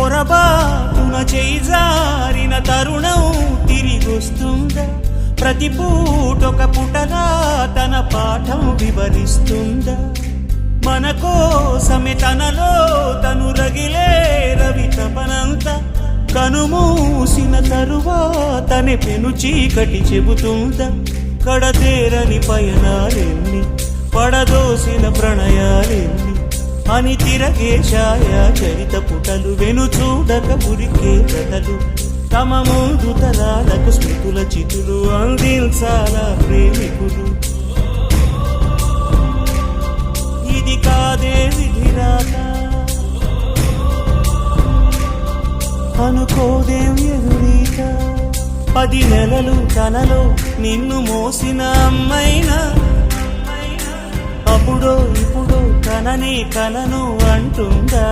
పొరబాటున చేజారిన తరుణం తిరిగొస్తుందా? ప్రతి పూటొక పుటలా తన పాఠం వివరిస్తుందా? మన కోసమే తనలో తను రగిలే రవి తపనంత కనుమూసిన తరువాతనే పెను చీకటి చెబుతుందా? కడతేరని పయనాలెన్ని, పడదోసిన ప్రణయాలెన్ని అని తిరగే ఛాయా చరిత పుటలు, వెను చూడక పురికే కథలు, తమ ముందు తరాలకు స్మృతుల చితులు అందించాలా ప్రేమికులు. ఇది కాదే విధిరాత, అనుకోదేం ఎదురీత. 10 నెలలు తనలో నిన్ను మోసిన అమ్మైనా, అప్పుడో ఇప్పుడో కననే కలను అంటుందా?